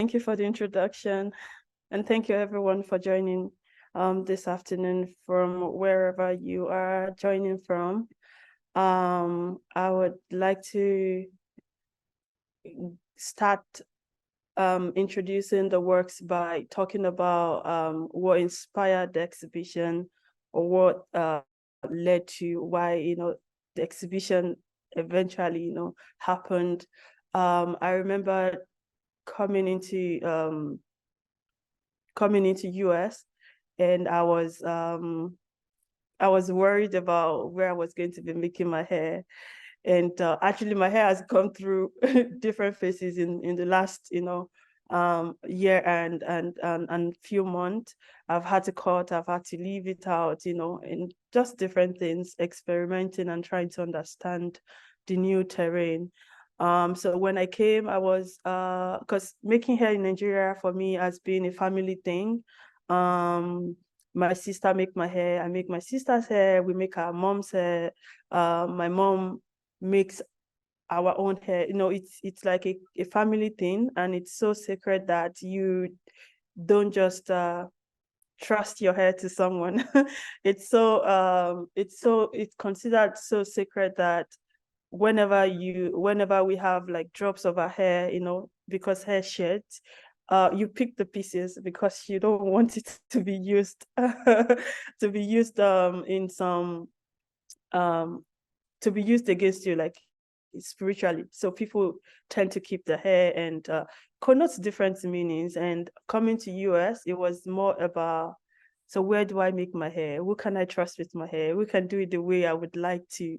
Thank you for the introduction. And thank you everyone for joining this afternoon from wherever you are joining from. I would like to start introducing the works by talking about what inspired the exhibition, or what led to why the exhibition eventually happened. I remember coming into US, and I was worried about where I was going to be making my hair. And actually my hair has gone through different phases in the last year and few months. I've had to cut, I've had to leave it out, and just different things, experimenting and trying to understand the new terrain. So when I came, I was because making hair in Nigeria for me has been a family thing. My sister make my hair, I make my sister's hair, we make our mom's hair. My mom makes our own hair. It's like a family thing, and it's so sacred that you don't just trust your hair to someone. It's considered so sacred that whenever we have like drops of our hair, because hair sheds, you pick the pieces because you don't want it to be used in some to be used against you, like spiritually. So people tend to keep the hair and connotes different meanings. And coming to US, it was more about, so where do I make my hair? Who can I trust with my hair? Who can do it the way I would like to,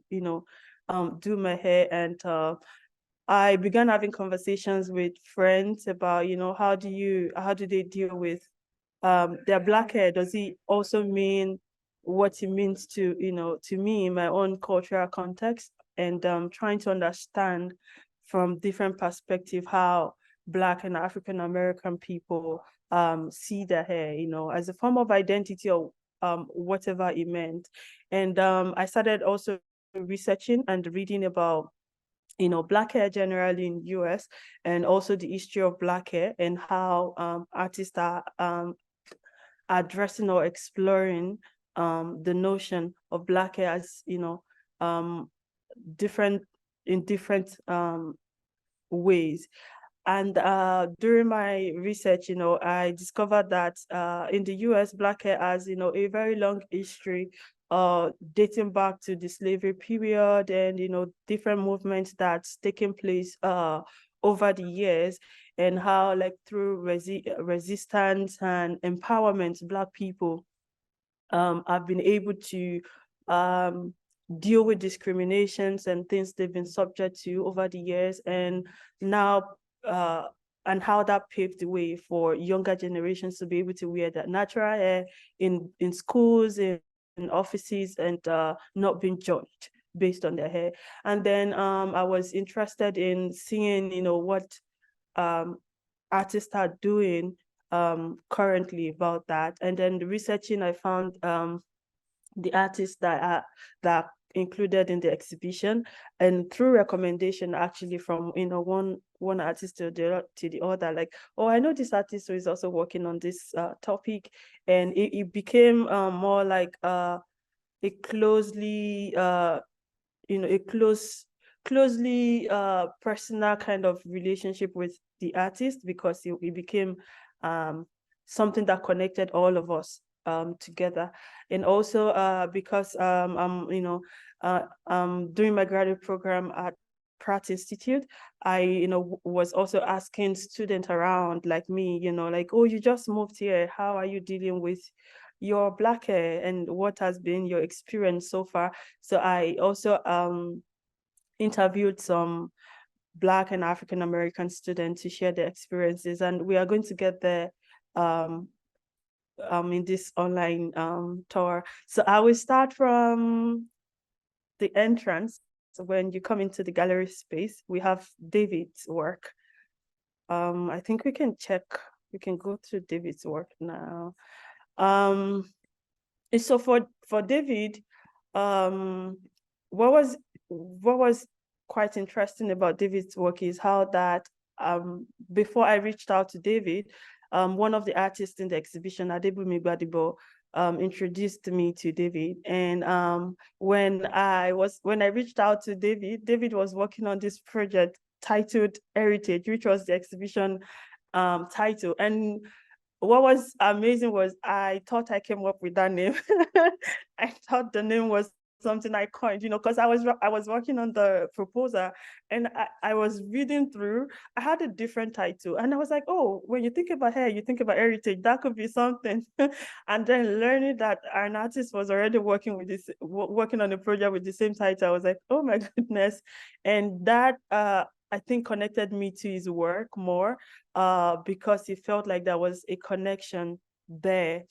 do my hair? And I began having conversations with friends about, how do they deal with their black hair? Does it also mean what it means to me in my own cultural context? And trying to understand from different perspective how Black and African American people see their hair, as a form of identity, or whatever it meant. And I started also researching and reading about Black hair generally in US, and also the history of Black hair, and how artists are addressing or exploring the notion of Black hair as different ways. And during my research, I discovered that in the US, Black hair has a very long history dating back to the slavery period, and different movements that's taken place over the years, and how, like, through resistance and empowerment, Black people have been able to deal with discriminations and things they've been subject to over the years, and now and how that paved the way for younger generations to be able to wear that natural hair in schools, in offices, and not being judged based on their hair. And then I was interested in seeing what artists are doing currently about that. And then the researching, I found the artists that are included in the exhibition, and through recommendation actually from one artist to the other, like, oh, I know this artist who is also working on this topic, and it became more like a closely closely personal kind of relationship with the artist, because it became something that connected all of us together. And also because I'm doing my graduate program at Pratt Institute, I was also asking students around like me, like, oh, you just moved here, how are you dealing with your Black hair, and what has been your experience so far? So I also interviewed some Black and African American students to share their experiences, and we are going to get there in this online tour. So I will start from the entrance. So when you come into the gallery space, we have David's work. I think we can go through David's work now. So for David, what was quite interesting about David's work is how that before I reached out to David, one of the artists in the exhibition, Adebumi Gbadibo, introduced me to David. And when I reached out to David, David was working on this project titled Hairitage, which was the exhibition title. And what was amazing was I thought I came up with that name. I thought the name was something I coined, because I was working on the proposal, and I was reading through. I had a different title, and I was like, oh, when you think about hair, you think about heritage. That could be something. And then learning that an artist was already working on a project with the same title, I was like, oh my goodness. And that I think connected me to his work more, because it felt like there was a connection there.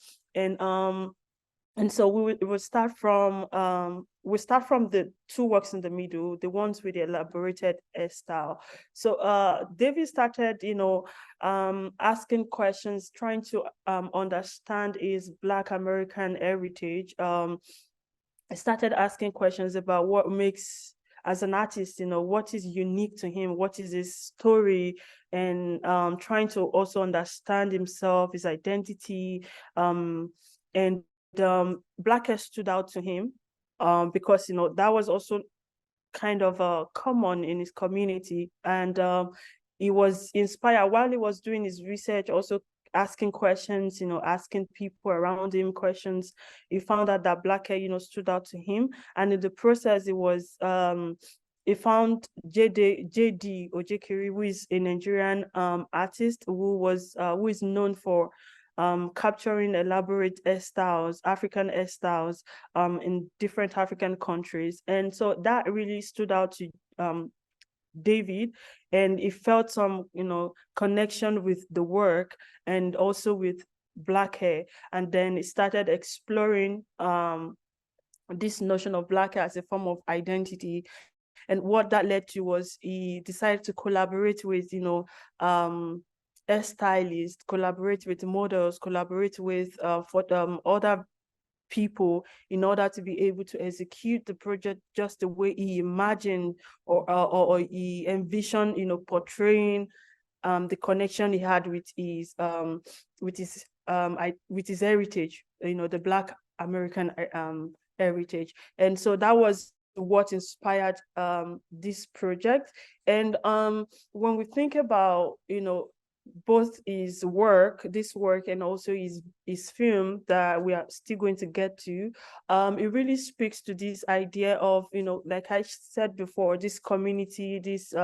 And so we will start from the two works in the middle, the ones with the elaborated hairstyle. So David started, asking questions, trying to understand his Black American heritage. I started asking questions about what makes, as an artist, what is unique to him, what is his story, and trying to also understand himself, his identity, and Black hair stood out to him, because that was also kind of common in his community. And he was inspired while he was doing his research, also asking questions, asking people around him questions. He found out that Black hair, stood out to him. And in the process, he found JD Ojekiri, who is a Nigerian artist who is known for capturing elaborate hairstyles, African hairstyles, in different African countries. And so that really stood out to David, and it felt some, connection with the work and also with Black hair. And then it started exploring this notion of Black hair as a form of identity. And what that led to was he decided to collaborate with, hairstylists, collaborate with models, collaborate with other people in order to be able to execute the project just the way he imagined, or he envisioned, portraying the connection he had with his heritage, the Black American heritage. And so that was what inspired this project. And when we think about, both this work and also his film that we are still going to get to, it really speaks to this idea of, like I said before, this community, this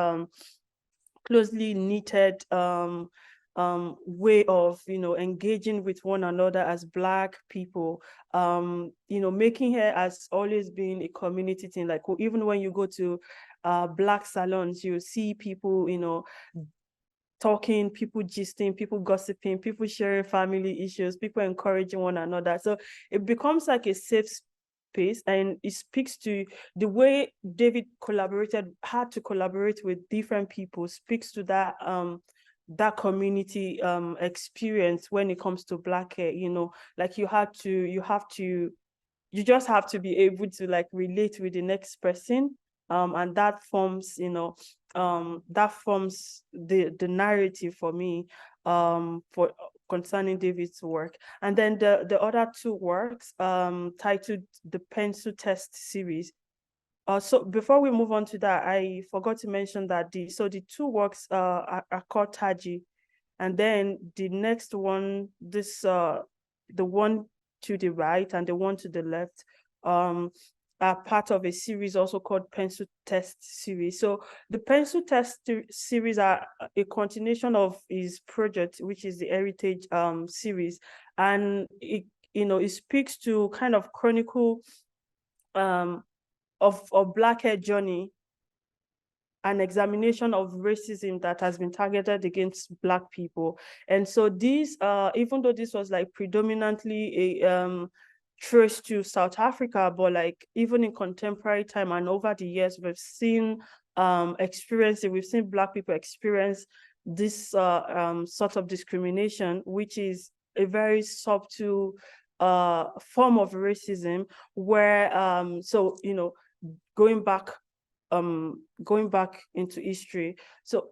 closely knitted way of, engaging with one another as Black people. Making hair has always been a community thing. Like, even when you go to Black salons, you see people, talking, people gisting, people gossiping, people sharing family issues, people encouraging one another. So it becomes like a safe space, and it speaks to the way David had to collaborate with different people, speaks to that community experience when it comes to Black hair. Like you just have to be able to like relate with the next person, and that forms the narrative for me, for concerning David's work. And then the other two works, titled the Pencil Test series. So before we move on to that, I forgot to mention that the two works are called Taji, and then the next one, the one to the right and the one to the left, are part of a series also called Pencil Test series. So the Pencil Test series are a continuation of his project, which is the Hairitage series, and it speaks to kind of chronicle of Black hair journey, an examination of racism that has been targeted against Black people. And so these, even though this was like predominantly a traced to South Africa, but like even in contemporary time and over the years, we've seen Black people experience this sort of discrimination, which is a very subtle form of racism, where going back into history. So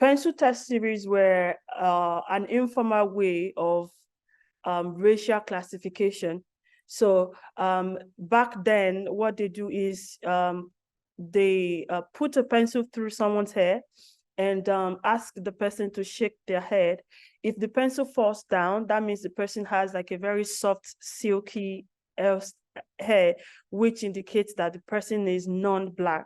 pencil test series were an informal way of racial classification. So back then, what they do is they put a pencil through someone's hair and ask the person to shake their head. If the pencil falls down, that means the person has like a very soft, silky hair, which indicates that the person is non-Black.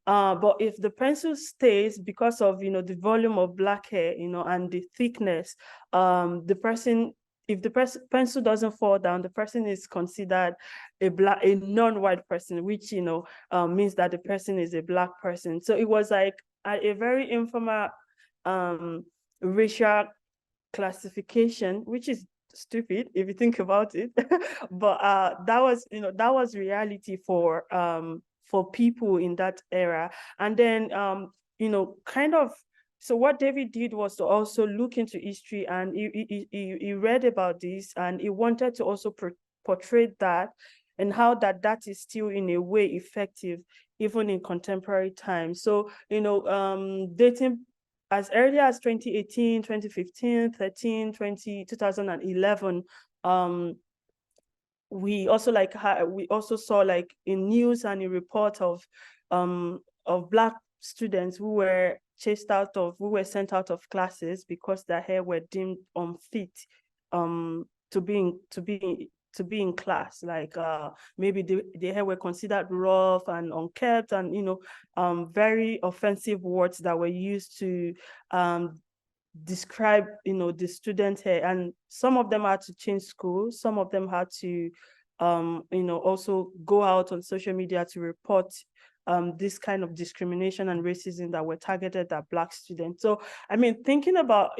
But if the pencil stays, because of the volume of Black hair, and the thickness, the person, if the pencil doesn't fall down, the person is considered a non-white person, which means that the person is a Black person. So it was like a very informal racial classification, which is stupid if you think about it. But that was reality for people in that era. And then kind of, so what David did was to also look into history, and he read about this, and he wanted to also portray that, and how that is still in a way effective even in contemporary times. So dating as early as 2018, 2015, 13, 2011, we also saw like in news and a report of Black students who were sent out of classes because their hair were deemed unfit to be in class. Like maybe the hair were considered rough and unkempt, and very offensive words that were used to describe the student hair. And some of them had to change school, some of them had to also go out on social media to report this kind of discrimination and racism that were targeted at Black students. So I mean, thinking about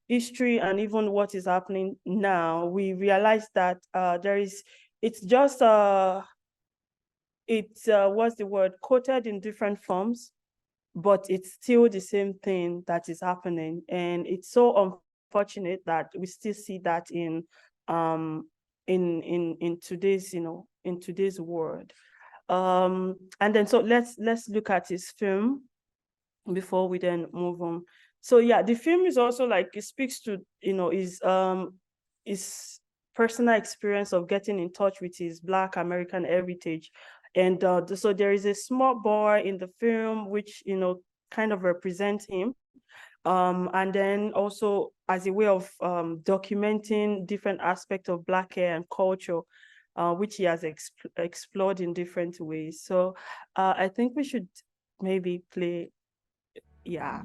history and even what is happening now, we realize that it's just what's the word, quoted in different forms, but it's still the same thing that is happening. And it's so unfortunate that we still see that in today's world. And then so let's look at his film before we then move on. So yeah, the film is also like, it speaks to his personal experience of getting in touch with his Black American heritage. And so there is a small boy in the film which kind of represents him, and then also as a way of documenting different aspects of Black hair and culture, which he has explored in different ways. So I think we should maybe play. Yeah.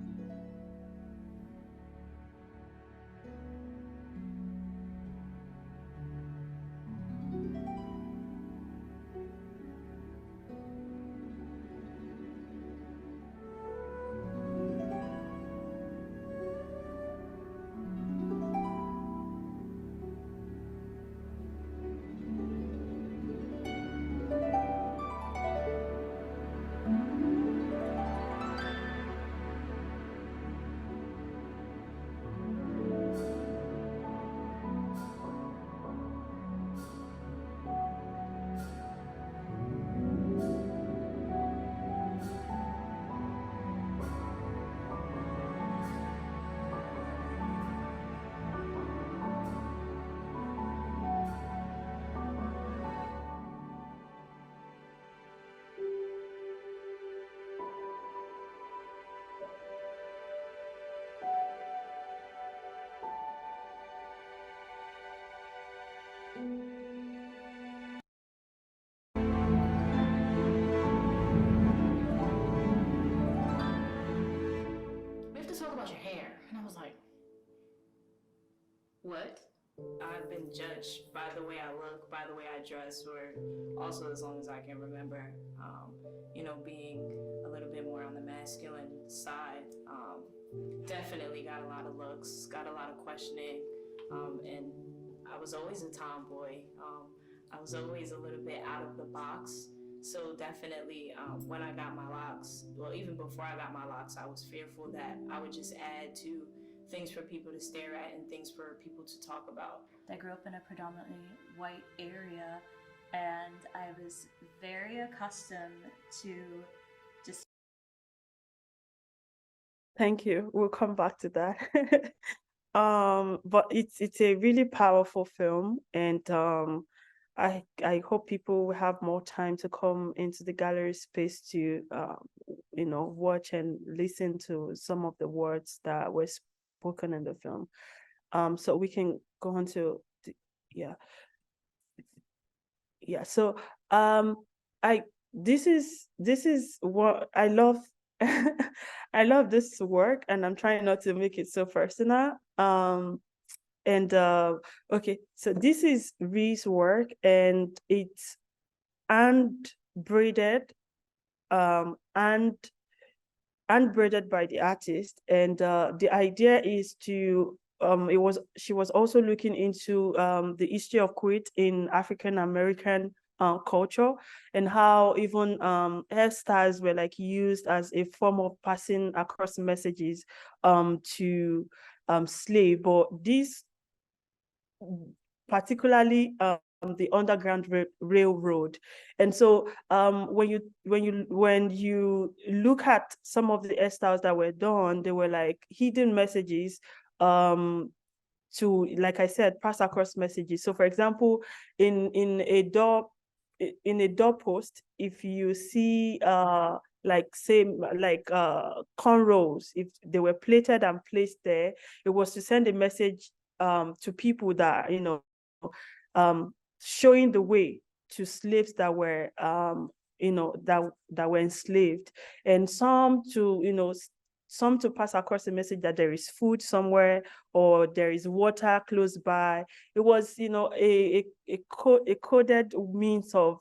We have to talk about your hair. And I was like, what? I've been judged by the way I look, by the way I dress, for also as long as I can remember. Being a little bit more on the masculine side, definitely got a lot of looks, got a lot of questioning, and I was always a tomboy. I was always a little bit out of the box. So definitely, when I got my locks, well, even before I got my locks, I was fearful that I would just add to things for people to stare at and things for people to talk about. I grew up in a predominantly white area, and I was very accustomed to just Thank you. We'll come back to that. But it's a really powerful film, and I hope people will have more time to come into the gallery space to watch and listen to some of the words that were spoken in the film. So we can go on to yeah. Yeah, so I this is what I love. I love this work, and I'm trying not to make it so personal. And okay, so this is Ree's work, and it's hand braided, and braided by the artist. And the idea is to she was also looking into the history of quit in African American culture, and how even hairstyles were like used as a form of passing across messages to slave. But this particularly the Underground Railroad. And so when you look at some of the hairstyles that were done, they were like hidden messages to, like I said, pass across messages. So for example, in a doorpost, if you see like say like cornrows, if they were plated and placed there, it was to send a message to people that showing the way to slaves that were that were enslaved, and some to pass across the message that there is food somewhere, or there is water close by. It was a coded means of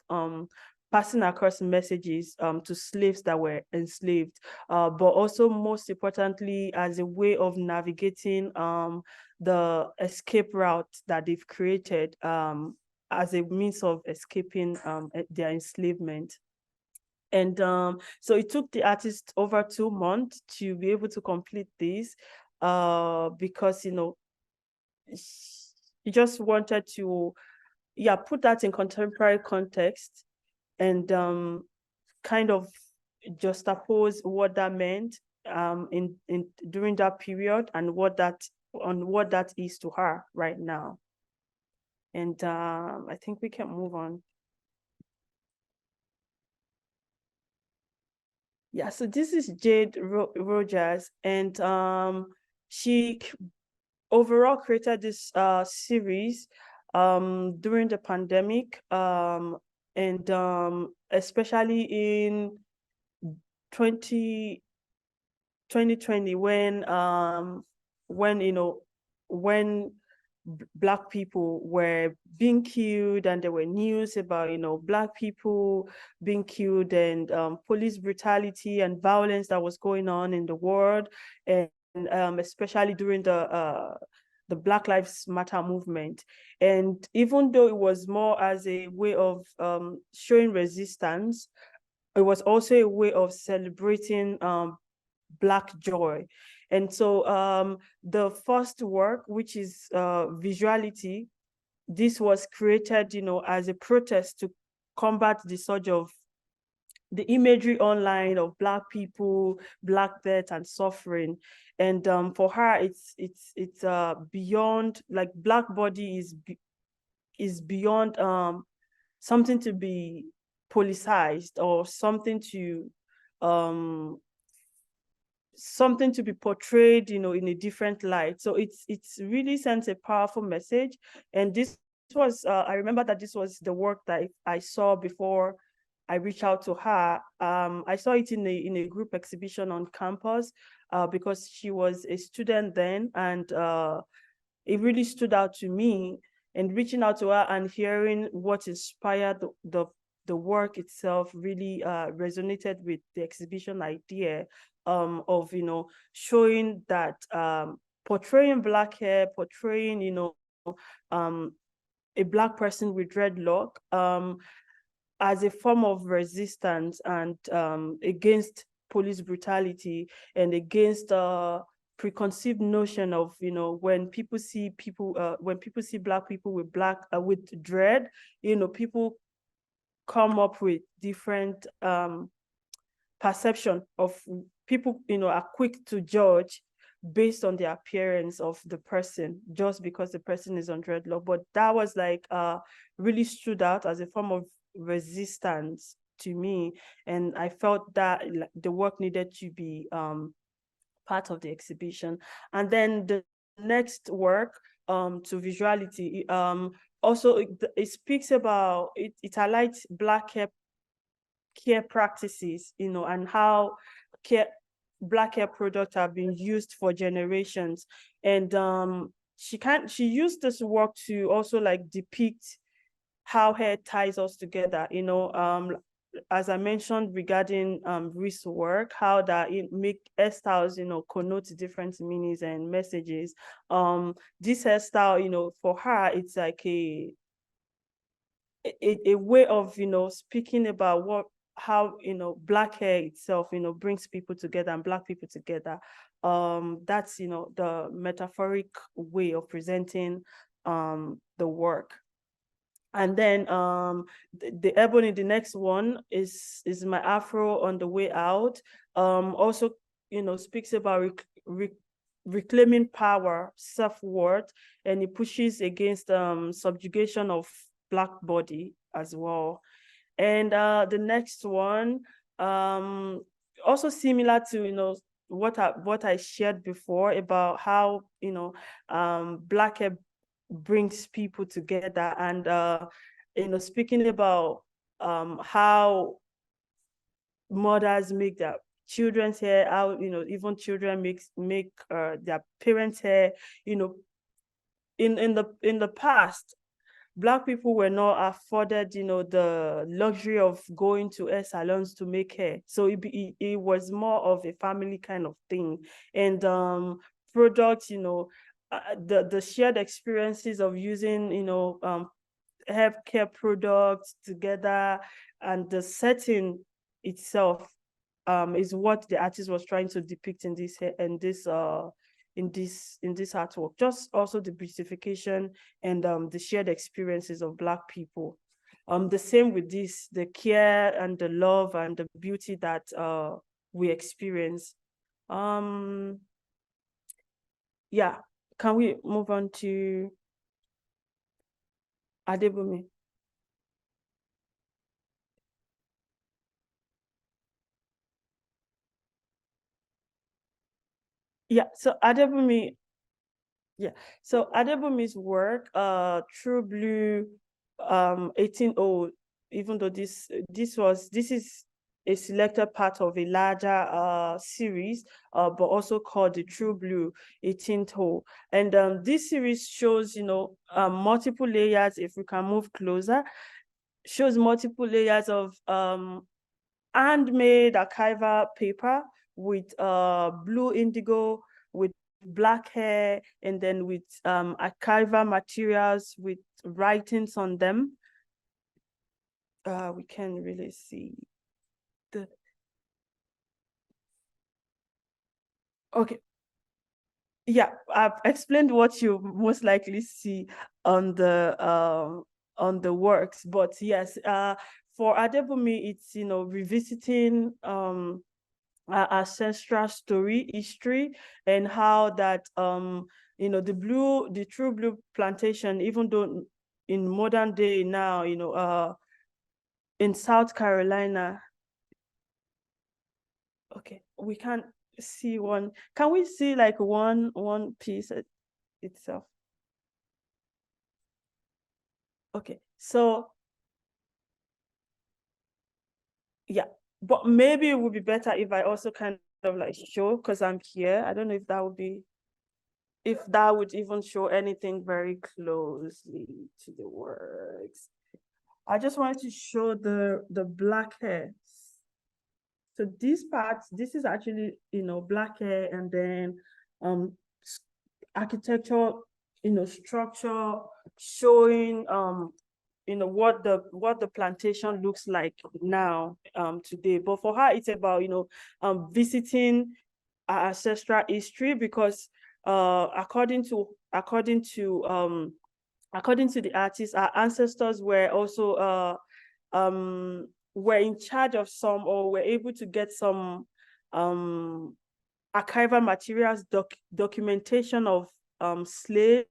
passing across messages to slaves that were enslaved, but also most importantly as a way of navigating the escape route that they've created as a means of escaping their enslavement. And so it took the artist over 2 months to be able to complete this, because he just wanted to put that in contemporary context, and kind of juxtapose what that meant in during that period, and what that is to her right now. And I think we can move on. Yeah, so this is Jade Rogers, and she overall created this series during the pandemic, and especially in 2020, when when Black people were being killed, and there were news about Black people being killed, and police brutality and violence that was going on in the world, and especially during the Black Lives Matter movement. And even though it was more as a way of showing resistance, it was also a way of celebrating Black joy. And so the first work, which is Visuality, this was created, as a protest to combat the surge of the imagery online of Black people, Black death and suffering. And for her, it's beyond, like, Black body is beyond something to be politicized, or something to be portrayed, in a different light. So it's really sent a powerful message. And this was, I remember that this was the work that I saw before I reached out to her. I saw it in a group exhibition on campus, because she was a student then, and it really stood out to me. And reaching out to her and hearing what inspired the work itself really resonated with the exhibition idea, of showing that portraying Black hair, portraying a Black person with dreadlock as a form of resistance, and against police brutality, and against preconceived notion of when people see Black people with with dread, people come up with different perception of people, are quick to judge based on the appearance of the person, just because the person is on dreadlock. But that was like really stood out as a form of resistance to me, and I felt that the work needed to be part of the exhibition. And then the next work, to visuality, also it speaks about it highlights Black care practices, and how Black hair products have been used for generations. And she used this work to also like depict how hair ties us together, as I mentioned regarding Reese work, how that it make hairstyles, connote different meanings and messages. This hairstyle, for her, it's like a way of, speaking about how, Black hair itself, brings people together and Black people together. That's, the metaphoric way of presenting the work. And then the ebony, the next one is my afro on the way out. Also, speaks about reclaiming power, self-worth, and it pushes against subjugation of Black body as well. And the next one, also similar to what I shared before about how Black hair brings people together, and speaking about how mothers make their children's hair, how even children make their parents' hair. In the past, Black people were not afforded the luxury of going to hair salons to make hair, so it was more of a family kind of thing. And products, the shared experiences of using hair care products together, and the setting itself is what the artist was trying to depict in this artwork. Just also the beautification and the shared experiences of Black people. The same with this, the care and the love and the beauty that we experience. Yeah, can we move on to Adebumi? Yeah, so Adebumi's work, True Blue, 18O, even though this is a selected part of a larger series, but also called the True Blue 18th hole. And this series shows, multiple layers. If we can move closer, shows multiple layers of handmade archival paper with blue indigo, with Black hair, and then with archival materials with writings on them. We can really see the. Okay. Yeah, I've explained what you most likely see on the works, but yes, for Adebumi, it's revisiting our ancestral story, history, and how that the True Blue plantation, even though in modern day now, in South Carolina. Okay, we can't see one. Can we see like one piece itself? Okay, so yeah, but maybe it would be better if I also kind of like show, because I'm here. I don't know if that would even show anything very closely to the works. I just wanted to show the Black hair. So this part, this is actually Black hair, and then architecture, structure showing what the plantation looks like now today. But for her, it's about visiting our ancestral history, because according to the artist, our ancestors were also were in charge of some, or were able to get some archival materials, documentation of slaves,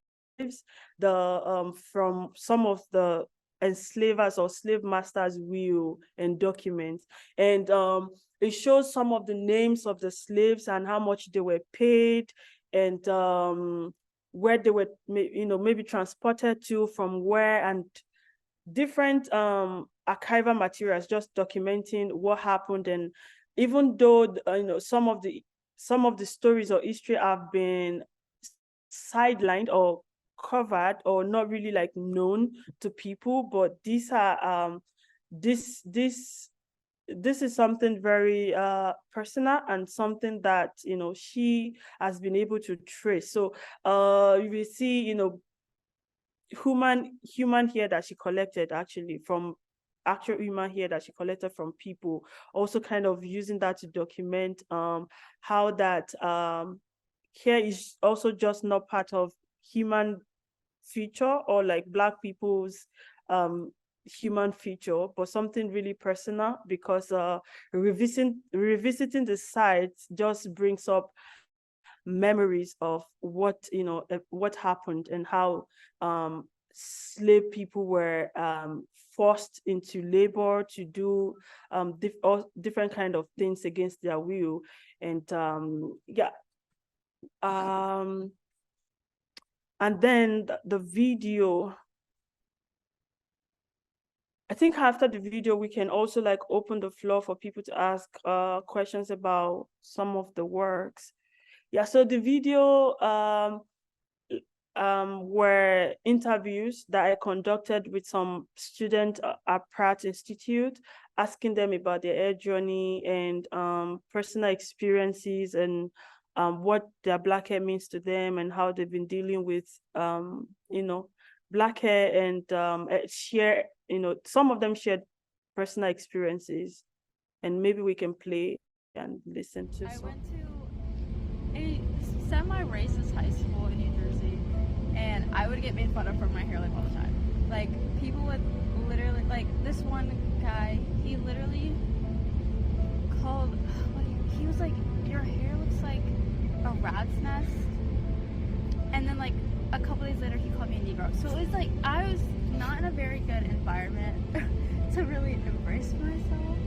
from some of the enslavers or slave masters' will and documents. And it shows some of the names of the slaves and how much they were paid, and where they were, maybe transported to, from where, and different archival materials just documenting what happened. And even though some of the stories or history have been sidelined or covered or not really like known to people, but these are this is something very personal, and something that she has been able to trace. So you will see human hair that she collected, actually from actual human hair that she collected from people, also kind of using that to document how that hair is also just not part of human feature, or like Black people's human feature, but something really personal, because revisiting the sites just brings up memories of what happened, and how slave people were forced into labor to do different kind of things against their will. And and then the video, I think after the video, we can also like open the floor for people to ask questions about some of the works. Yeah, so the video were interviews that I conducted with some students at Pratt Institute, asking them about their hair journey and personal experiences, and what their Black hair means to them, and how they've been dealing with Black hair, and share, some of them shared personal experiences, and maybe we can play and listen to I some. went to a semi-racist high school in New Jersey, and I would get made fun of for my hair like all the time. Like, people would literally, like, this one guy, he literally called, he was like, your hair looks like a rat's nest. And then like a couple days later, he called me a Negro. So it was like, I was not in a very good environment to really embrace myself.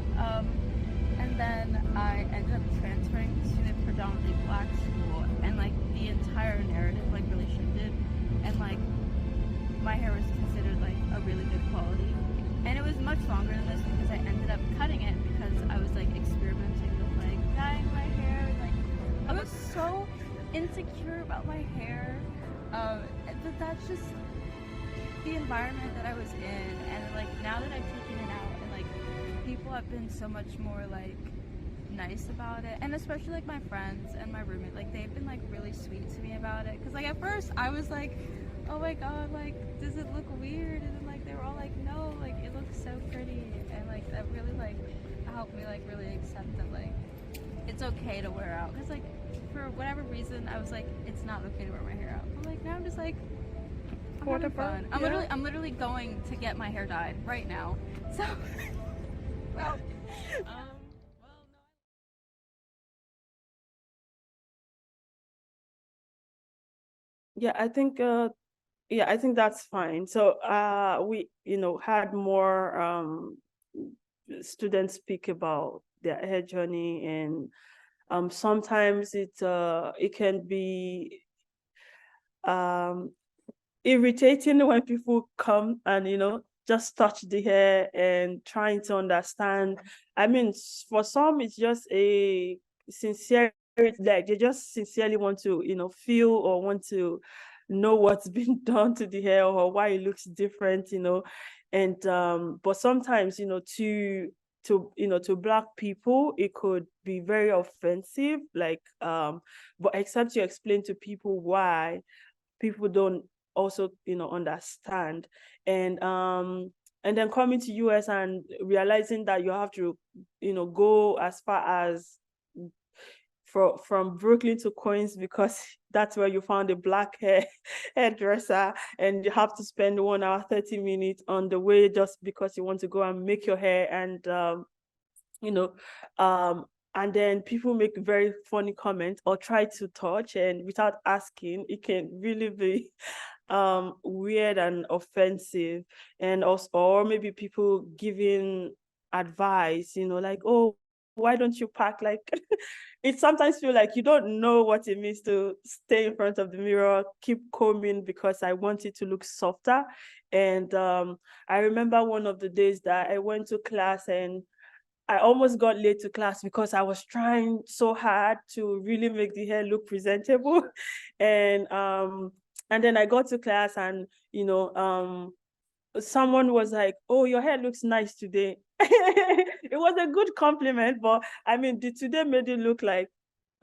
And then I ended up transferring to a predominantly Black school, and like the entire narrative like really shifted, and like my hair was considered like a really good quality, and it was much longer than this because I ended up cutting it because I was like experimenting with like dyeing my hair, and like I was so insecure about my hair. But that's just the environment that I was in, and like now that I've taken it out, and like people have been so much more like nice about it, and especially like my friends and my roommate, like they've been like really sweet to me about it, because like at first I was like, oh my god, like does it look weird, and then like they were all like, no, like it looks so pretty, and like that really like helped me like really accept that like it's okay to wear out, because like for whatever reason I was like, it's not okay to wear my hair out, but like now I'm just like, I'm having fun. I'm literally going to get my hair dyed right now. So well, Yeah, I think that's fine. So we had more students speak about their hair journey, and sometimes it can be irritating when people come and just touch the hair and trying to understand. I mean, for some it's just a sincere, like they just sincerely want to feel or want to know what's been done to the hair, or why it looks different. And but sometimes to Black people it could be very offensive, like but except you explain to people why, people don't also understand. And then coming to US and realizing that you have to go as far as from Brooklyn to Queens, because that's where you found a Black hairdresser, and you have to spend 1 hour 30 minutes on the way just because you want to go and make your hair. And and then people make very funny comments or try to touch, and without asking, it can really be weird and offensive. And also, or maybe people giving advice, like, oh, why don't you pack like it sometimes feel like you don't know what it means to stay in front of the mirror, keep combing because I want it to look softer. And I remember one of the days that I went to class and I almost got late to class because I was trying so hard to really make the hair look presentable. And then I got to class and someone was like, oh, your hair looks nice today. It was a good compliment, but I mean, the today made it look like,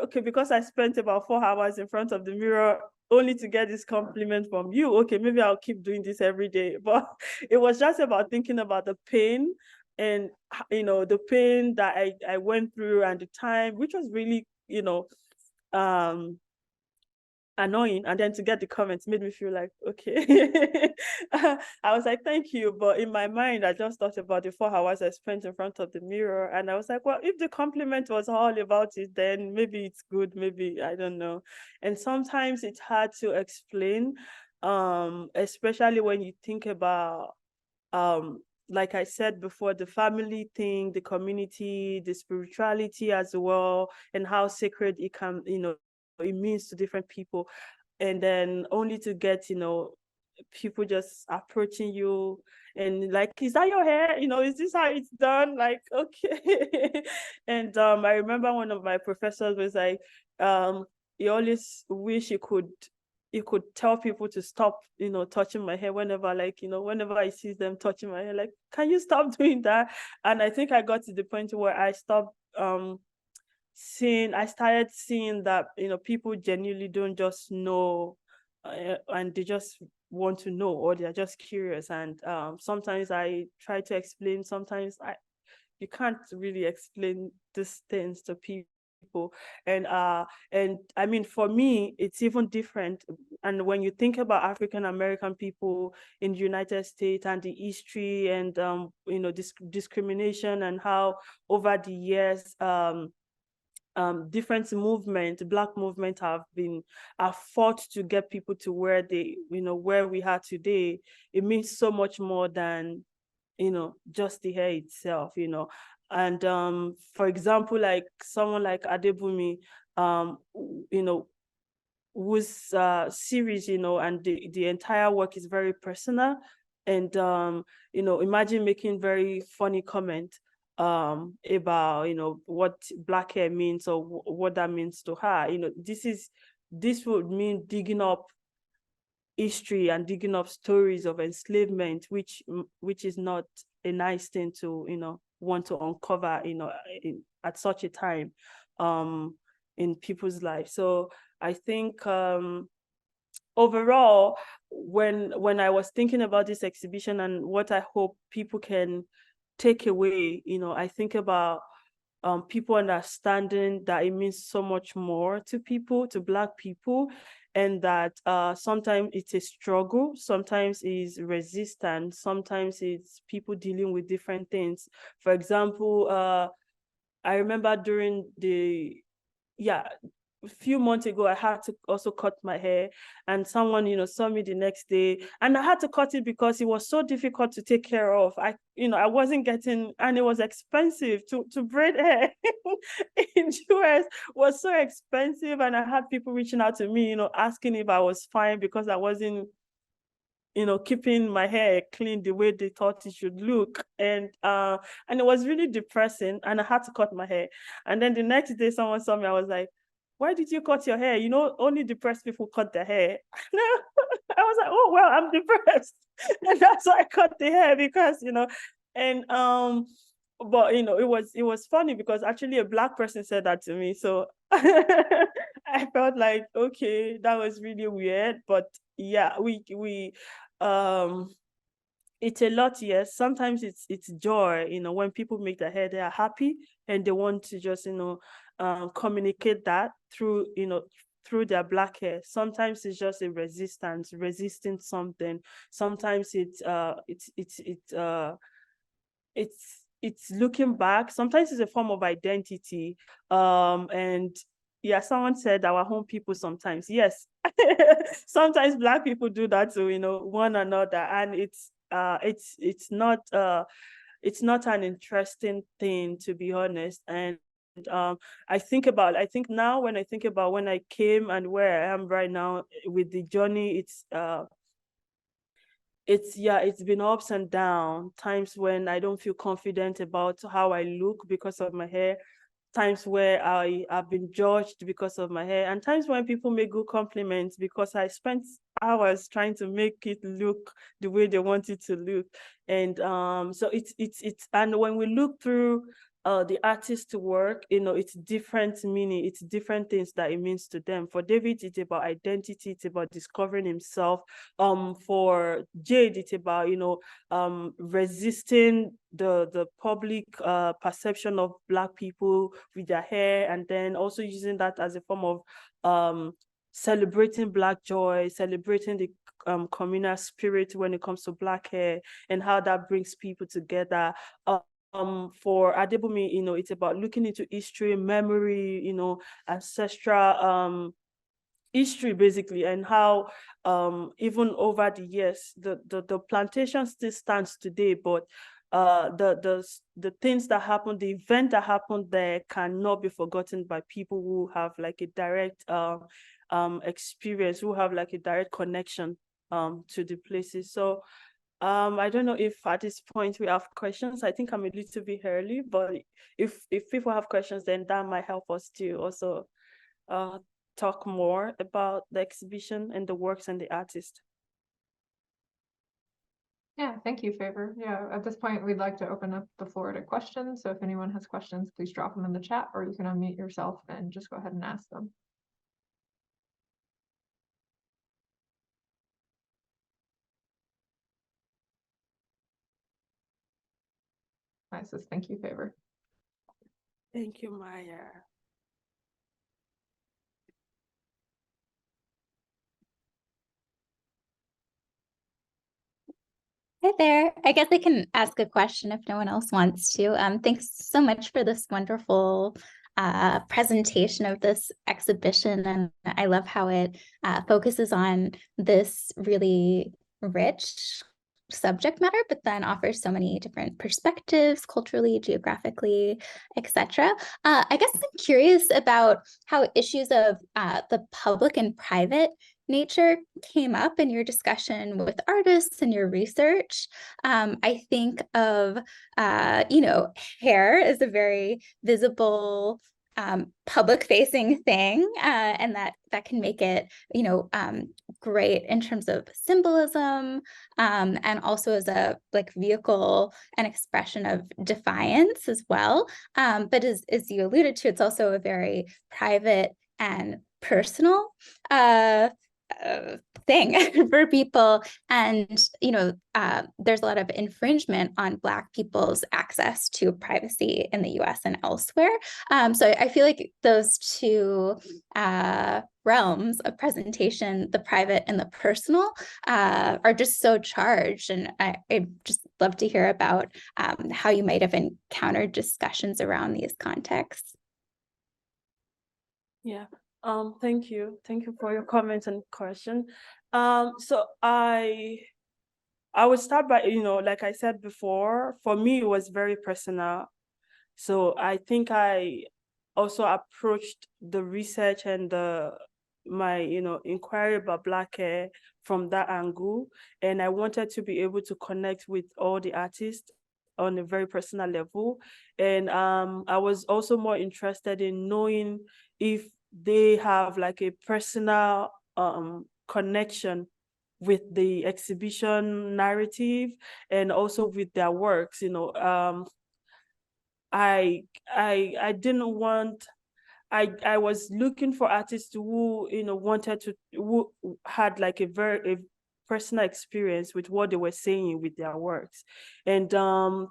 okay, because I spent about 4 hours in front of the mirror only to get this compliment from you. Okay, maybe I'll keep doing this every day. But it was just about thinking about the pain and, the pain that I went through and the time, which was really, um, annoying. And then to get the comments made me feel like, okay. I was like, thank you. But in my mind, I just thought about the 4 hours I spent in front of the mirror. And I was like, well, if the compliment was all about it, then maybe it's good, maybe, I don't know. And sometimes it's hard to explain, especially when you think about, like I said before, the family thing, the community, the spirituality as well, and how sacred it can, it means to different people. And then only to get, people just approaching you and like, is that your hair? Is this how it's done? Like, okay. And I remember one of my professors was like, he always wish he could tell people to stop, touching my hair whenever, like, whenever I see them touching my hair, like, can you stop doing that? And I think I got to the point where I stopped I started seeing that, people genuinely don't just know, and they just want to know, or they're just curious. And sometimes I try to explain, sometimes you can't really explain these things to people. And I mean, for me, it's even different. And when you think about African American people in the United States and the history and discrimination, and how over the years different movement, Black movement have fought to get people to where where we are today. It means so much more than, just the hair itself, And for example, like someone like Adebumi, whose series, and the entire work is very personal. And imagine making very funny comment about what Black hair means, or what that means to her. This would mean digging up history and digging up stories of enslavement, which is not a nice thing to want to uncover at such a time in people's lives. So I think overall, when I was thinking about this exhibition and what I hope people can take away, I think about people understanding that it means so much more to people, to Black people, and that sometimes it's a struggle, sometimes it's resistance, sometimes it's people dealing with different things. For example, I remember during a few months ago, I had to also cut my hair, and someone, saw me the next day, and I had to cut it because it was so difficult to take care of. I wasn't getting, and it was expensive to braid hair in US was so expensive. And I had people reaching out to me, asking if I was fine because I wasn't, keeping my hair clean the way they thought it should look. And it was really depressing, and I had to cut my hair. And then the next day someone saw me, I was like, why did you cut your hair? Only depressed people cut their hair. I was like, oh, well, I'm depressed. And that's why I cut the hair, because, and but it was funny because actually a Black person said that to me. So I felt like, okay, that was really weird. But yeah, we it's a lot, yes. Sometimes it's joy, when people make their hair, they are happy and they want to just, communicate that through, through their Black hair. Sometimes it's just a resistance, resisting something. Sometimes it's it's looking back. Sometimes it's a form of identity. And yeah, someone said our home people sometimes. Yes, sometimes Black people do that to, you know, one another, and it's not an interesting thing, to be honest. And I think now when I think about when I came and where I am right now with the journey, it's been ups and downs. Times when I don't feel confident about how I look because of my hair, times where I have been judged because of my hair, and times when people make good compliments because I spent hours trying to make it look the way they want it to look. And so it's and when we look through the artist's work, you know, it's different meaning, it's different things that it means to them. For David, it's about identity, it's about discovering himself. For Jade, it's about, you know, resisting the public perception of Black people with their hair, and then also using that as a form of celebrating Black joy, celebrating the communal spirit when it comes to Black hair, and how that brings people together. For Adebumi, you know, it's about looking into history, memory, you know, ancestral history basically, and how even over the years the plantation still stands today, but the things that happened, the event that happened there cannot be forgotten by people who have like a direct experience, who have like a direct connection to the places. So I don't know if at this point we have questions. I think I'm a little bit early, but if people have questions, then that might help us to also talk more about the exhibition and the works and the artist. Yeah, thank you, Favour. Yeah, at this point, we'd like to open up the floor to questions. So if anyone has questions, please drop them in the chat, or you can unmute yourself and just go ahead and ask them. Nice, thank you, Favour. Thank you, Maya. Hi there. I guess I can ask a question if no one else wants to. Thanks so much for this wonderful presentation of this exhibition. And I love how it focuses on this really rich subject matter, but then offers so many different perspectives, culturally, geographically, etc. I guess I'm curious about how issues of the public and private nature came up in your discussion with artists and your research. I think of, you know, hair is a very visible public-facing thing, and that can make it, you know, great in terms of symbolism, and also as a like vehicle and expression of defiance as well. But as you alluded to, it's also a very private and personal thing for people. And, you know, there's a lot of infringement on Black people's access to privacy in the US and elsewhere. So I feel like those two realms of presentation, the private and the personal, are just so charged. And I just love to hear about how you might have encountered discussions around these contexts. Yeah. Thank you for your comments and question. So I would start by, you know, like I said before, for me it was very personal. So I think I also approached the research and my, you know, inquiry about Black hair from that angle, and I wanted to be able to connect with all the artists on a very personal level. And I was also more interested in knowing if they have like a personal connection with the exhibition narrative and also with their works. You know, I didn't want, I was looking for artists who, you know, who had like a very personal experience with what they were saying with their works. And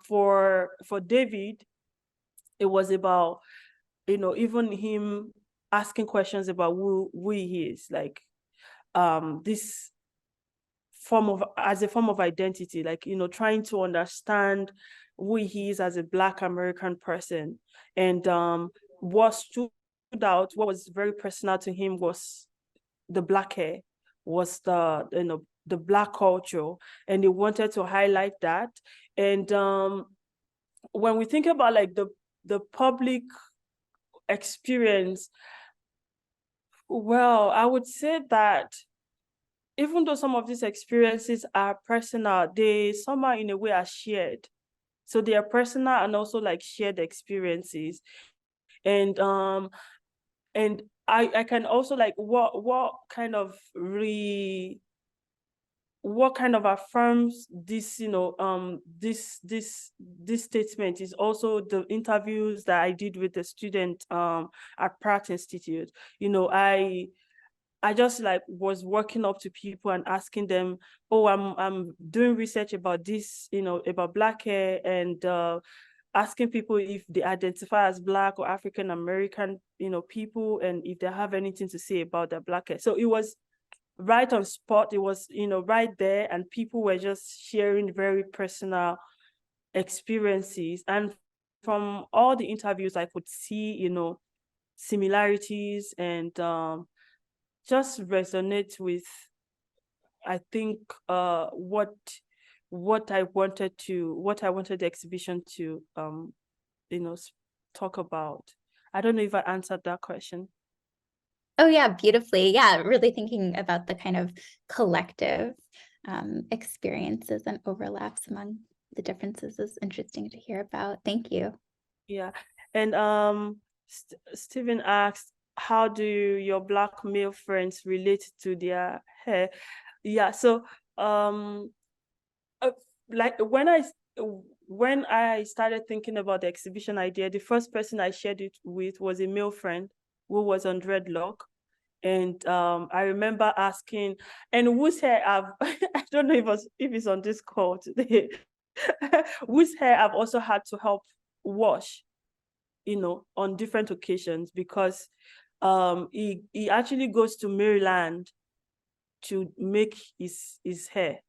for David, it was about, you know, even him asking questions about who he is, like this form of, as a form of identity, like, you know, trying to understand who he is as a Black American person. And what stood out, what was very personal to him was the Black hair, was the Black culture, and he wanted to highlight that. And when we think about like the public experience, well, I would say that even though some of these experiences are personal, they somehow in a way are shared. So they are personal and also like shared experiences. And I can also like what kind of affirms this, this statement is also the interviews that I did with the student at Pratt Institute. I just like was walking up to people and asking them, oh, I'm doing research about this, about Black hair, and asking people if they identify as Black or African American, people, and if they have anything to say about their Black hair. So it was right on spot. It was, right there, and people were just sharing very personal experiences. And from all the interviews, I could see, similarities, and just resonate with, I think, what I wanted the exhibition to, talk about. I don't know if I answered that question. Oh yeah, beautifully. Yeah, really thinking about the kind of collective experiences and overlaps among the differences is interesting to hear about. Thank you. Yeah, and Stephen asked, how do your Black male friends relate to their hair? Yeah, so like when I started thinking about the exhibition idea, the first person I shared it with was a male friend who was on dreadlock. And I remember asking, and whose hair I don't know if it's on this call today, whose hair I've also had to help wash, on different occasions, because he actually goes to Maryland to make his hair.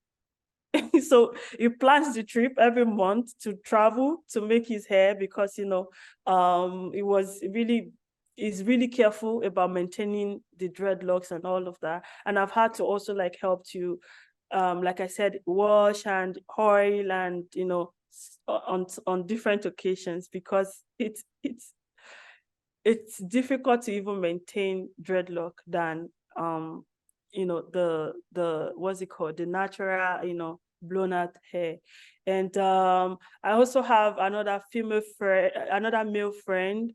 So he plans the trip every month to travel to make his hair, because he's really careful about maintaining the dreadlocks and all of that. And I've had to also like help to like I said, wash and oil, and on different occasions, because it's difficult to even maintain dreadlock than the what's it called, the natural, blown out hair. And I also have another male friend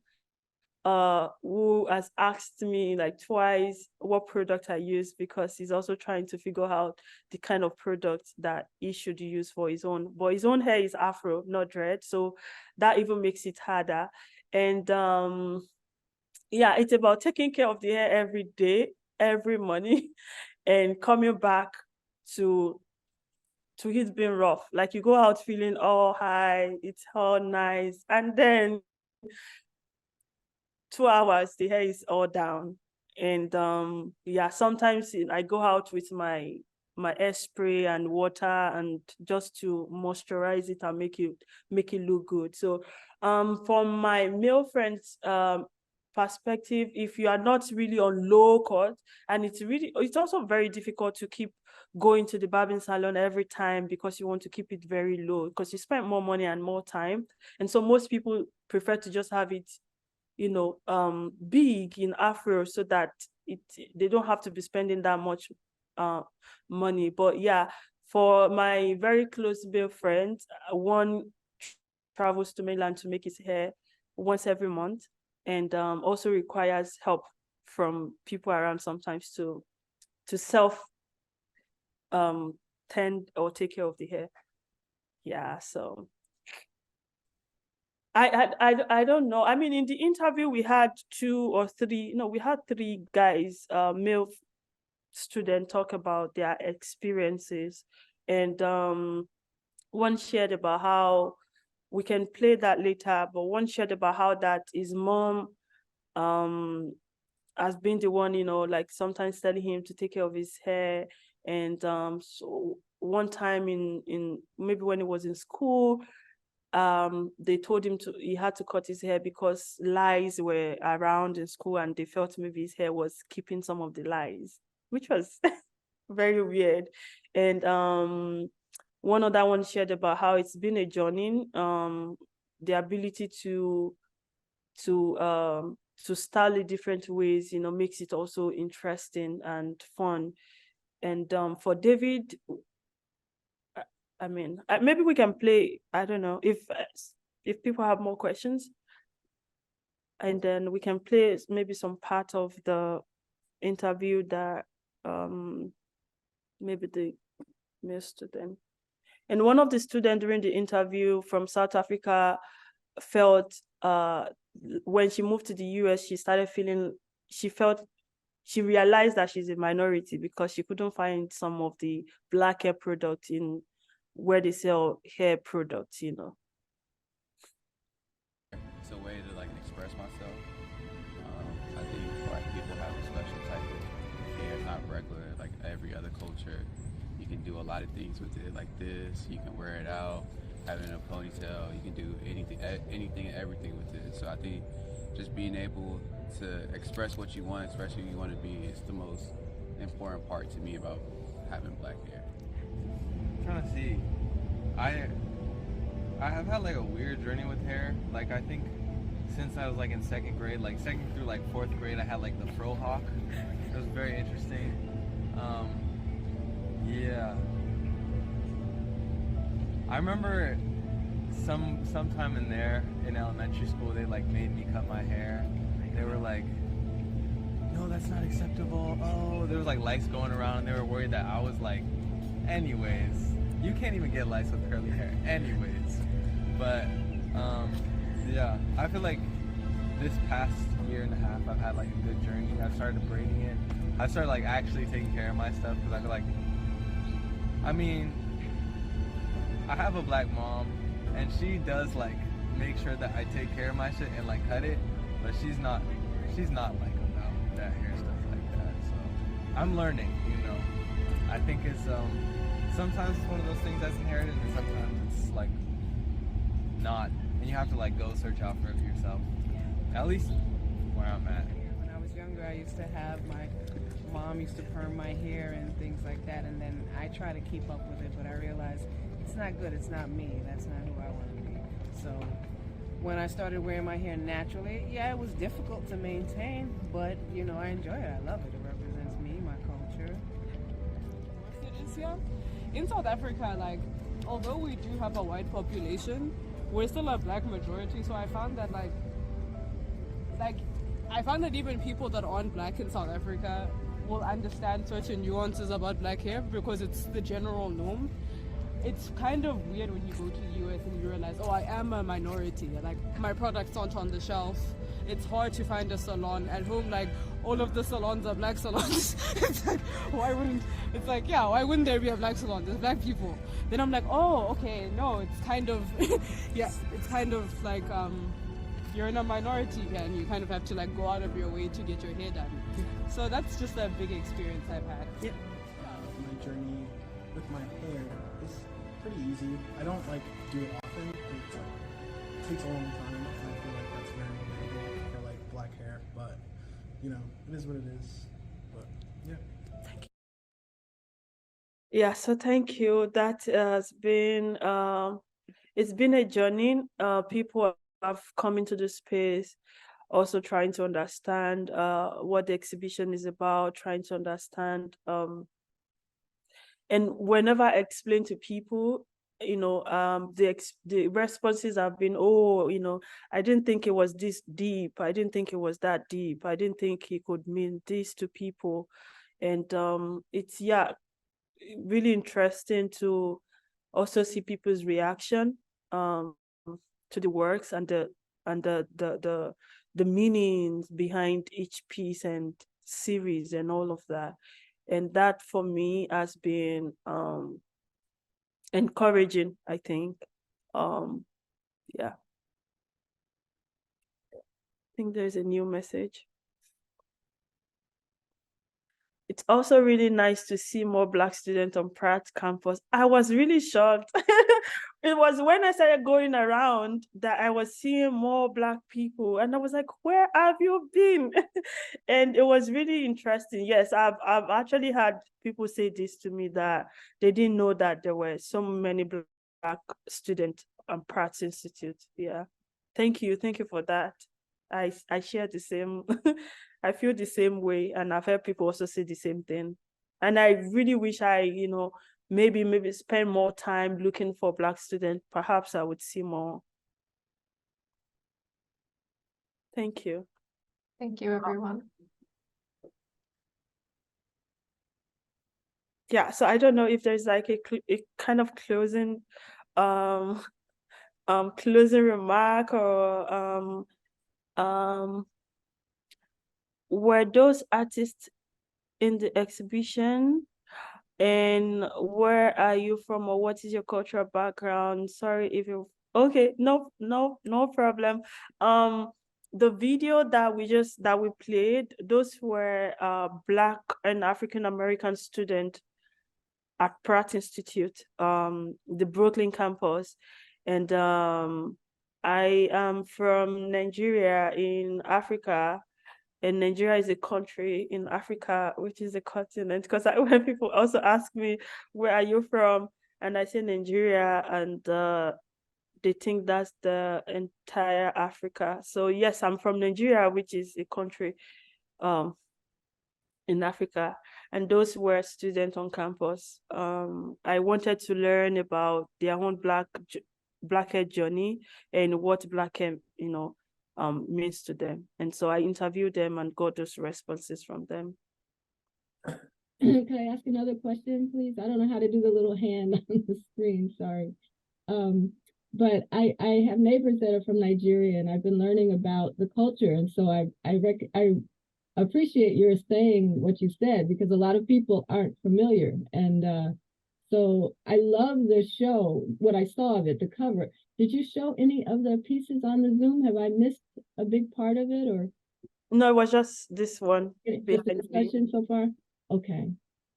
who has asked me like twice what product I use, because he's also trying to figure out the kind of product that he should use for his own. But his own hair is afro, not dread, so that even makes it harder. And yeah, it's about taking care of the hair every day, every morning, and coming back to it being rough. Like you go out feeling all high, it's all nice, and then 2 hours the hair is all down. And yeah, sometimes I go out with my hair spray and water, and just to moisturize it and make it look good. So from my male friends perspective, if you are not really on low cut, and it's also very difficult to keep going to the barbing salon every time, because you want to keep it very low, because you spend more money and more time. And so most people prefer to just have it big in afro, so that they don't have to be spending that much money. But yeah, for my very close male friend, one travels to Mainland to make his hair once every month, and also requires help from people around sometimes to self tend or take care of the hair. Yeah, so I don't know. I mean, in the interview we had 2 or 3, we had 3 guys, male students, talk about their experiences. And one shared about how, we can play that later, but one shared about how that his mom has been the one, like sometimes telling him to take care of his hair. And so one time in maybe when he was in school, they told him he had to cut his hair because lice were around in school, and they felt maybe his hair was keeping some of the lice, which was very weird. And one other one shared about how it's been a journey, the ability to style it different ways, makes it also interesting and fun. And for David, I mean, maybe we can play, I don't know, if people have more questions, and then we can play maybe some part of the interview that maybe they missed them. And one of the students during the interview from South Africa felt when she moved to the US, she realized that she's a minority because she couldn't find some of the Black hair products in where they sell hair products, It's a way to like express myself. I think Black people have a special type of hair, not regular like every other culture. You can do a lot of things with it, like this. You can wear it out, have it in a ponytail. You can do anything and everything with it. So I think just being able to express what you want, especially who you want to be, is the most important part to me about having Black hair. I'm trying to see. I have had like a weird journey with hair. Like I think since I was like in second grade, like second through like fourth grade, I had like the fro hawk. It was very interesting. Yeah. I remember sometime in elementary school, they like made me cut my hair. They were like, no, that's not acceptable. Oh, there was like lights going around, and they were worried that I was like, anyways, you can't even get lights with curly hair. Anyways, but yeah, I feel like this past year and a half, I've had like a good journey. I started braiding it. I started like actually taking care of my stuff because I feel like, I mean, I have a Black mom, and she does like make sure that I take care of my shit and like cut it, but she's not like about that hair stuff like that. So I'm learning, I think it's sometimes it's one of those things that's inherited, and sometimes it's like not, and you have to like go search out for it yourself. At least where I'm at. When I was younger, I used to have my mom used to perm my hair and things like that, and then I try to keep up with it, but I realized it's not good. It's not me. That's not who I want to be. So when I started wearing my hair naturally, yeah, it was difficult to maintain, but I enjoy it. I love it. It represents me, my culture. In South Africa, like, although we do have a white population, we're still a Black majority. So I found that I found that even people that aren't Black in South Africa will understand certain nuances about Black hair because it's the general norm. It's kind of weird when you go to the US and you realize, oh, I am a minority. Like, my products aren't on the shelf. It's hard to find a salon at home. Like, all of the salons are Black salons. It's like, why wouldn't there be a Black salon? There's Black people. Then I'm like, oh, okay, no, it's kind of, yeah, it's kind of like, you're in a minority and you kind of have to like go out of your way to get your hair done. So that's just a big experience I've had. Yeah. My journey with my hair is pretty easy. I don't like do it often. It takes a long time, and I feel like that's very relatable for like Black hair. But it is what it is. But yeah. Thank you. Yeah. So thank you. That has been it's been a journey. People have come into the space also trying to understand what the exhibition is about, trying to understand and whenever I explain to people, the responses have been, oh, I didn't think it was this deep, I didn't think it was that deep, I didn't think it could mean this to people. And it's really interesting to also see people's reaction to the works and the meanings behind each piece and series and all of that. And that for me has been encouraging, I think. Yeah. I think there's a new message. it's also really nice to see more Black students on Pratt campus. I was really shocked. It was when I started going around that I was seeing more Black people, and I was like, where have you been? And it was really interesting. Yes, I've actually had people say this to me, that they didn't know that there were so many Black students on Pratt Institute. Yeah. Thank you for that. I share the same I feel the same way, and I've heard people also say the same thing. And I really wish I, maybe spend more time looking for Black students. Perhaps I would see more. Thank you. Thank you, everyone. Yeah, so I don't know if there's like a kind of closing closing remark, or were those artists in the exhibition, and where are you from, or what is your cultural background? Sorry if you okay, no problem. The video that we played, those were Black and African American students at Pratt Institute, the Brooklyn campus. And I am from Nigeria in Africa, and Nigeria is a country in Africa, which is a continent. Because when people also ask me, where are you from? And I say Nigeria, and they think that's the entire Africa. So yes, I'm from Nigeria, which is a country in Africa. And those were students on campus. I wanted to learn about their own Blackhead journey, and what Blackhead, means to them. And so I interviewed them and got those responses from them. Can I ask another question, please? I don't know how to do the little hand on the screen, sorry. But I have neighbors that are from Nigeria, and I've been learning about the culture. And so I appreciate your saying what you said, because a lot of people aren't familiar. And so I love the show, what I saw of it, the cover. Did you show any of the pieces on the Zoom? Have I missed a big part of it, or? No, it was just this one. Just the discussion so far? Okay.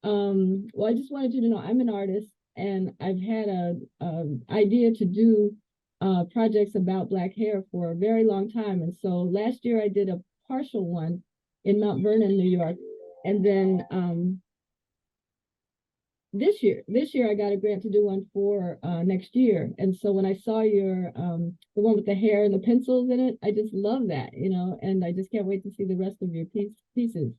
Well, I just wanted you to know I'm an artist, and I've had a idea to do projects about Black hair for a very long time. And so last year I did a partial one in Mount Vernon, New York. And then this year I got a grant to do one for next year. And so when I saw your the one with the hair and the pencils in it, I just love that, and I just can't wait to see the rest of your pieces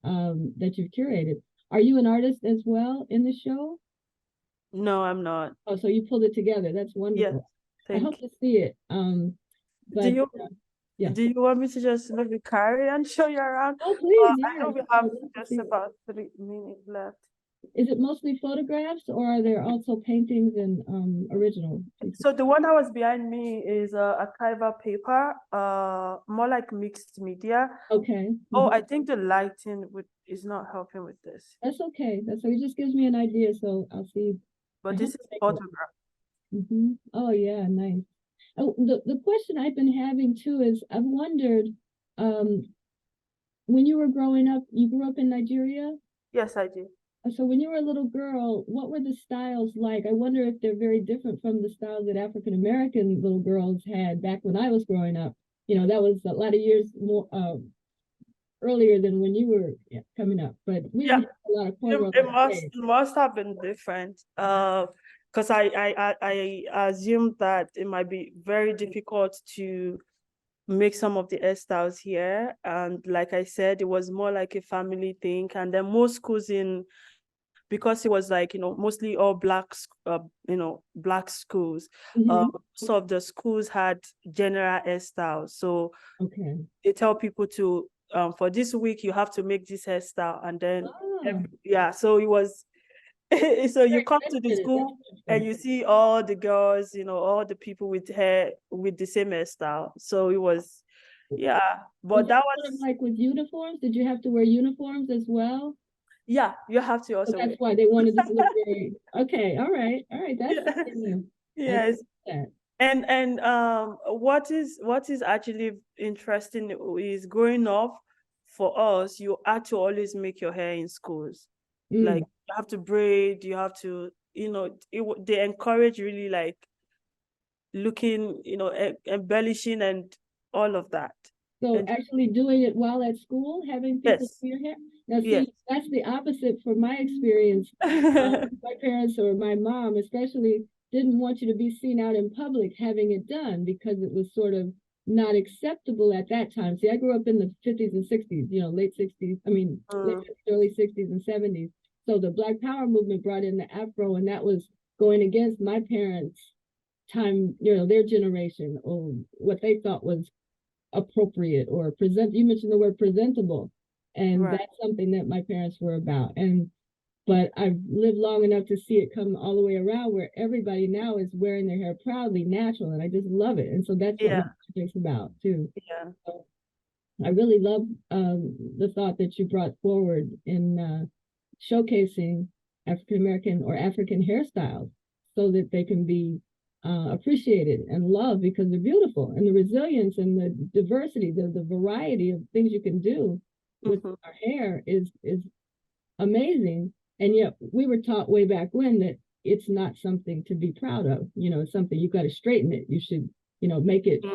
that you've curated. Are you an artist as well in the show? No, I'm not. Oh, so you pulled it together. That's wonderful. Yeah, I hope to see it. But do you want me to just maybe carry and show you around? Oh, please. I know we have just about 3 minutes left. Is it mostly photographs, or are there also paintings and original pieces? So the one that was behind me is archival paper, more like mixed media. Okay. Oh, I think the lighting is not helping with this. That's okay. It just gives me an idea, so I'll see. But this is photograph. Oh yeah, nice. Oh, the question I've been having too is, I've wondered, when you were growing up, you grew up in Nigeria? Yes, I do. So when you were a little girl, what were the styles like? I wonder if they're very different from the styles that African American little girls had back when I was growing up. That was a lot of years more earlier than when you were coming up. But we didn't have a lot of cornrows. It must have been different. Because I assume that it might be very difficult to make some of the hairstyles here. And like I said, it was more like a family thing. And then most schools because it was like, mostly all Black schools, some of the schools had general hairstyles. So they tell people to, for this week, you have to make this hairstyle. And then, so it was, so you come to the school and you see all the girls, all the people with hair with the same hairstyle. So it was, but that was like with uniforms. Did you have to wear uniforms as well? Yeah, you have to also. So that's why they wanted to look very. Okay, all right. That's yes. And what is actually interesting is growing up for us, you had to always make your hair in schools. Mm. Like you have to braid, you have to, they encourage really like looking, embellishing and all of that. So And actually doing it while at school, having people yes, do your hair. Now yes. see, that's the opposite from my experience. My parents or my mom especially didn't want you to be seen out in public having it done because it was sort of not acceptable at that time. See, I grew up in the 50s and 60s, late 60s, early 60s and 70s. So the Black Power movement brought in the Afro, and that was going against my parents' time, their generation, or what they thought was appropriate or you mentioned the word presentable, and Right. that's something that my parents were about. But I've lived long enough to see it come all the way around where everybody now is wearing their hair proudly natural, and I just love it. And so that's what my project's about too. Yeah. So I really love the thought that you brought forward in showcasing African American or African hairstyles so that they can be appreciated and loved because they're beautiful, and the resilience and the diversity, the variety of things you can do with our hair is amazing. And yet we were taught way back when that it's not something to be proud of. It's something you got to straighten it. You should, make it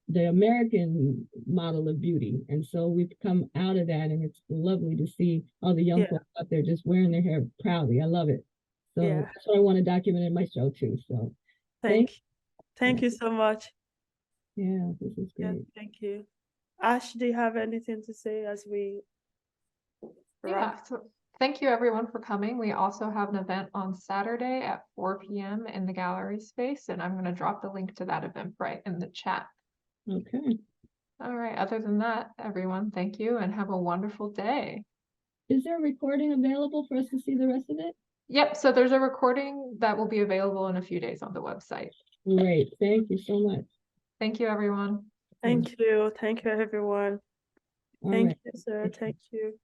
the American model of beauty. And so we've come out of that, and it's lovely to see all the young folks out there just wearing their hair proudly. I love it. So that's what I want to document in my show too. So Thank you so much. Yeah, this is great. Yeah, thank you. Ash, do you have anything to say as we wrap? So thank you everyone for coming. We also have an event on Saturday at 4 p.m. in the gallery space, and I'm going to drop the link to that event right in the chat. Okay. All right. Other than that, everyone, thank you and have a wonderful day. Is there a recording available for us to see the rest of it? Yep. So there's a recording that will be available in a few days on the website. Great. Thank you so much. Thank you, everyone. Thank you. Thank you, everyone. All Thank right. you, sir. Thank you.